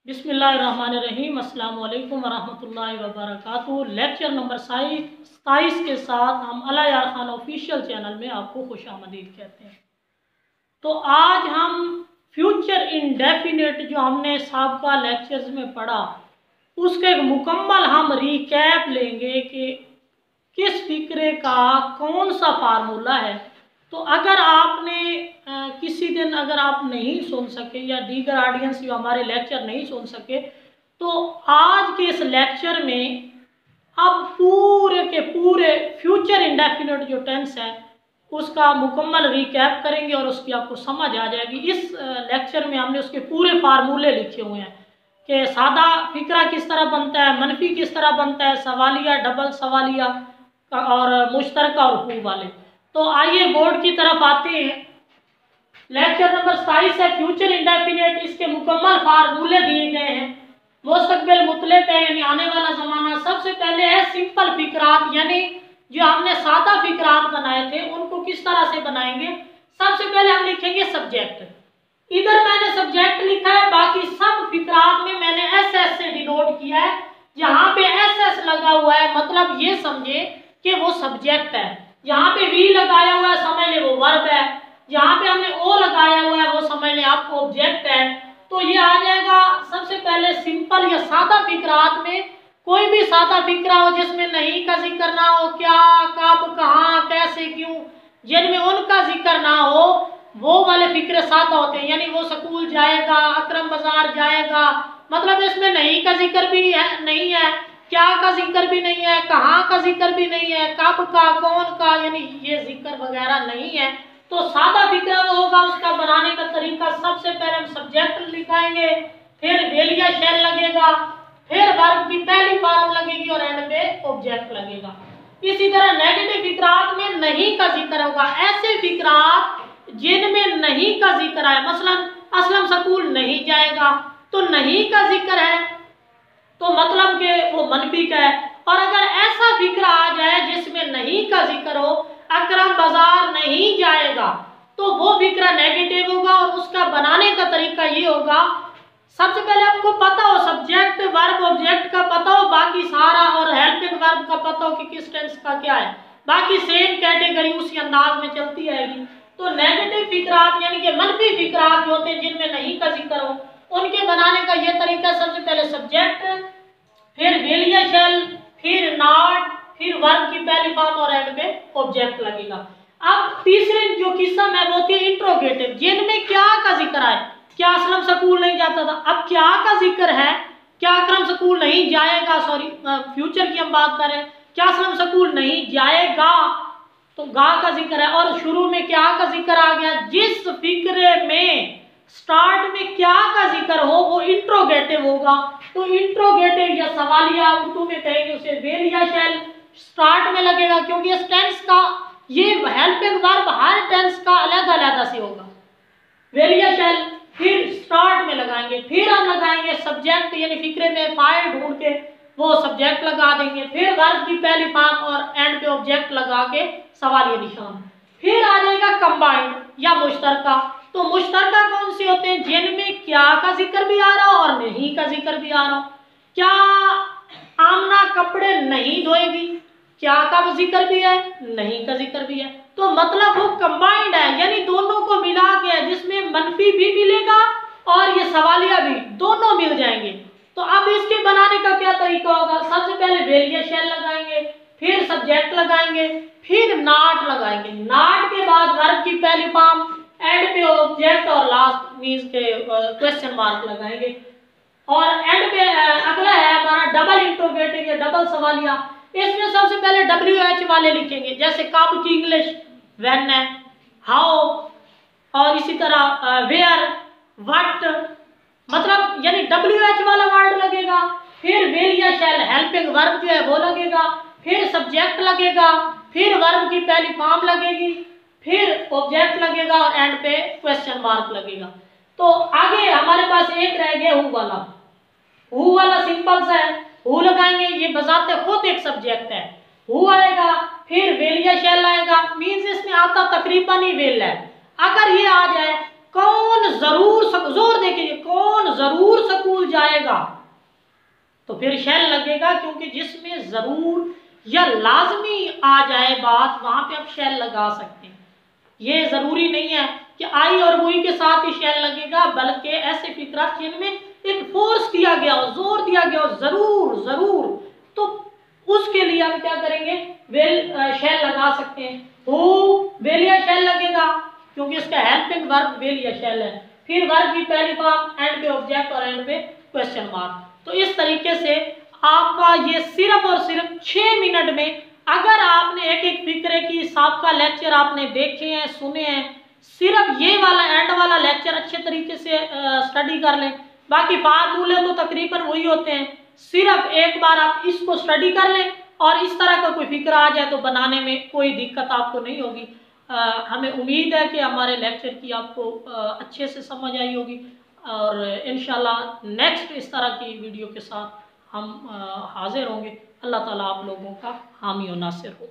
बिस्मिल्लाहिर्रहमानिर्रहीम। अस्सलाम वालेकुम वरहमतुल्लाहि वबरकातुहू। लेक्चर नंबर 27 के साथ हम अला यार खान ऑफिशियल चैनल में आपको खुशामदीद कहते हैं। तो आज हम फ्यूचर इंडेफिनिट जो हमने साबका लेक्चर्स में पढ़ा उसका एक मुकम्मल हम रिकैप लेंगे कि किस फिक्रे का कौन सा फार्मूला है। तो अगर आपने किसी दिन अगर आप नहीं सुन सके या दीगर ऑडियंस जो हमारे लेक्चर नहीं सुन सके तो आज के इस लेक्चर में अब पूरे के पूरे फ्यूचर इंडेफिनिट जो टेंस है उसका मुकम्मल रिकैप करेंगे और उसकी आपको समझ आ जाएगी। इस लेक्चर में हमने उसके पूरे फार्मूले लिखे हुए हैं कि सादा फिक्रा किस तरह बनता है, मनफी किस तरह बनता है, सवालिया, डबल सवालिया और मुश्तरका और हू वाले। तो आइए बोर्ड की तरफ आते हैं। लेक्चर नंबर 27 है फ्यूचर इंडेफिनिट। इसके मुकम्मल फार्मूले दिए गए हैं। मुस्तकबिल मुतलक है यानी आने वाला ज़माना। सबसे पहले है सिंपल फिक्रात यानी जो हमने सादा फिक्रात बनाए थे उनको किस तरह से बनाएंगे। सबसे पहले हम लिखेंगे सब्जेक्ट। इधर मैंने सब्जेक्ट लिखा है, बाकी सब फिक्रात में मैंने एस से डिनोट किया है। जहाँ पे एस लगा हुआ है मतलब ये समझे कि वो सब्जेक्ट है। यहाँ पे वी लगाया हुआ है समझ ले वो वर्ब है। यहाँ पे हमने ओ लगाया हुआ है वो समझ ले आपको ऑब्जेक्ट है। तो ये आ जाएगा सबसे पहले सिंपल या सादा फिक्रात में। कोई भी सादा फिक्रा हो जिसमें नहीं का जिक्र ना हो, क्या, कब, कहाँ, कैसे, क्यों, जिनमें उनका जिक्र ना हो वो वाले फिक्रे सादा होते हैं। यानी वो स्कूल जाएगा, अकरम बाजार जाएगा, मतलब इसमें नहीं का जिक्र भी है नहीं है, क्या का जिक्र भी नहीं है, कहाँ का जिक्र भी नहीं है, कब का, कौन का, यानी ये जिक्र वगैरह नहीं है। तो सादा फिक्रा वो होगा। उसका बनाने का तरीका सबसे पहले हम सब्जेक्ट लिखाएंगे, फिर वेलिया शेल लगेगा, फिर वर्ब की पहली फॉर्म लगेगी और एंड पे ऑब्जेक्ट लगेगा। इसी तरह नेगेटिव फिक्रात में नहीं का जिक्र होगा। ऐसे फिक्रात जिनमें नहीं का जिक्र है, मसलन असलम स्कूल नहीं जाएगा तो नहीं का जिक्र है तो मतलब कि वो मनफी का है। और अगर ऐसा फिक्रा आ जाए जिसमें नहीं का जिक्र हो, अकरम बाजार नहीं जाएगा, तो वो फिक्रा नेगेटिव होगा। और उसका बनाने का तरीका ये होगा, सबसे पहले आपको पता हो सब्जेक्ट वर्ब ऑब्जेक्ट का पता हो, बाकी सारा और हेल्पिंग वर्ब का पता हो कि किस टेंस का क्या है, बाकी सेम कैटेगरी उसी अंदाज में चलती आएगी। तो नेगेटिव फिक्रात यानी कि मनफी फिक्रात जो होते हैं जिनमें नहीं का जिक्र हो, उनके बनाने का ये तरीका, सबसे पहले सब्जेक्ट, फिर वेलिया शेल, फिर नॉट, फिर वर्ब की पहली फॉर्म और एंड पे ऑब्जेक्ट लगेगा। अब तीसरे जो किस्म है वो थी इंट्रोगेटिव, जिनमें क्या का जिक्र है। क्या असलम स्कूल नहीं जाता था, अब क्या का जिक्र है, क्या अकरम स्कूल नहीं जाएगा, सॉरी फ्यूचर की हम बात कर रहे हैं, क्या असलम स्कूल नहीं जाएगा तो गा का जिक्र है। और शुरू में क्या का जिक्र आ गया। जिस फिक्रे में स्टार्ट में क्या का जिक्र हो वो इंट्रोगेटिव होगा। तो इंट्रोगेटिव या सवालिया उर्दू में कहेंगे उसे वेलिया शेल स्टार्ट में लगेगा, क्योंकि इस टेंस का ये हेल्पिंग वर्ब हर टेंस का अलग अलग से होगा। वेलिया शेल फिर स्टार्ट में लगाएंगे, फिर हम लगाएंगे सब्जेक्ट यानी फिक्रे में फाइल ढूंढ के वो सब्जेक्ट लगा देंगे, फिर वर्ब की पहली फॉर्म और एंड पे ऑब्जेक्ट लगा के सवालिया निशान। फिर आ जाएगा कंबाइंड या मुश्तरका। तो मुश्तरका कौन से होते हैं, जिनमें क्या का जिक्र भी आ रहा हो और नहीं का जिक्र भी आ रहा हो। क्या आमना कपड़े नहीं धोएगी, क्या का जिक्र भी है, नहीं का जिक्र भी है, तो मतलब वो कंबाइंड है यानी दोनों को मिला के है, जिसमें मनफी भी मिलेगा और ये सवालिया भी, दोनों मिल जाएंगे। तो अब इसके बनाने का क्या तरीका होगा। सबसे पहले वेलिया शेल लगाएंगे, फिर सब्जेक्ट लगाएंगे, फिर नॉट लगाएंगे, नॉट के बाद वर्ब की पहली फॉर्म, एंड पे ऑब्जेक्ट और लास्ट मींस के क्वेश्चन मार्क लगाएंगे। और एंड पे अगला है हमारा डबल इंट्रोगेटिव या डबल सवालिया। इसमें सबसे पहले WH वाले लिखेंगे, जैसे कब की इंग्लिश व्हेन है, हाउ, और इसी तरह वेयर, व्हाट, मतलब यानी WH वाला वर्ड लगेगा। फिर वेलिया शेल हेल्पिंग वर्ब जो है वो लगेगा, फिर सब्जेक्ट लगेगा, फिर वर्ब की पहली फॉर्म लगेगी, फिर ऑब्जेक्ट लगेगा और एंड पे क्वेश्चन मार्क लगेगा। तो आगे हमारे पास एक रह गया हु वाला। हु वाला सिंपल सा है, हु लगाएंगे, ये बजाते खुद एक सब्जेक्ट है, हु आएगा, फिर वेलिया शेल आएगा, मींस इसमें आता तकरीबन ही वेल है। अगर ये आ जाए कौन जरूर जोर देखिए, कौन जरूर स्कूल जाएगा लगेगा तो फिर शेल लगेगा, क्योंकि जिसमें ज़रूर या लाजमी आ जाए बात वहां पे आप शेल लगा सकते हैं। ये ज़रूरी नहीं है कि आई और वही के साथ ही शेल लगेगा, बल्कि ऐसे फिक्रा जिनमें एक फोर्स दिया गया हो, जोर दिया गया हो, ज़रूर ज़रूर, तो उसके लिए हम क्या करेंगे, वेल शेल लगा सकते हैं। हु वेल या शेल लगेगा क्योंकि इसका हेल्पिंग वर्ब वेल या शेल है। फिर वर्ब की पहली फॉर्म, एंड पे ऑब्जेक्ट और एंड पे क्वेश्चन मार्क। तो इस तरीके से आपका ये सिर्फ और सिर्फ 6 मिनट में, अगर आपने एक एक फिक्रे की साबका लेक्चर आपने देखे हैं, सुने हैं, सिर्फ ये वाला एंड वाला लेक्चर अच्छे तरीके से स्टडी कर लें, बाकी फार्मूले तो तकरीबन वही होते हैं, सिर्फ एक बार आप इसको स्टडी कर लें और इस तरह का कोई फिक्र आ जाए तो बनाने में कोई दिक्कत आपको नहीं होगी। हमें उम्मीद है कि हमारे लेक्चर की आपको अच्छे से समझ आई होगी और इंशाल्लाह नेक्स्ट इस तरह की वीडियो के साथ हम हाजिर होंगे। अल्लाह ताला आप लोगों का हामी और नासिर हो।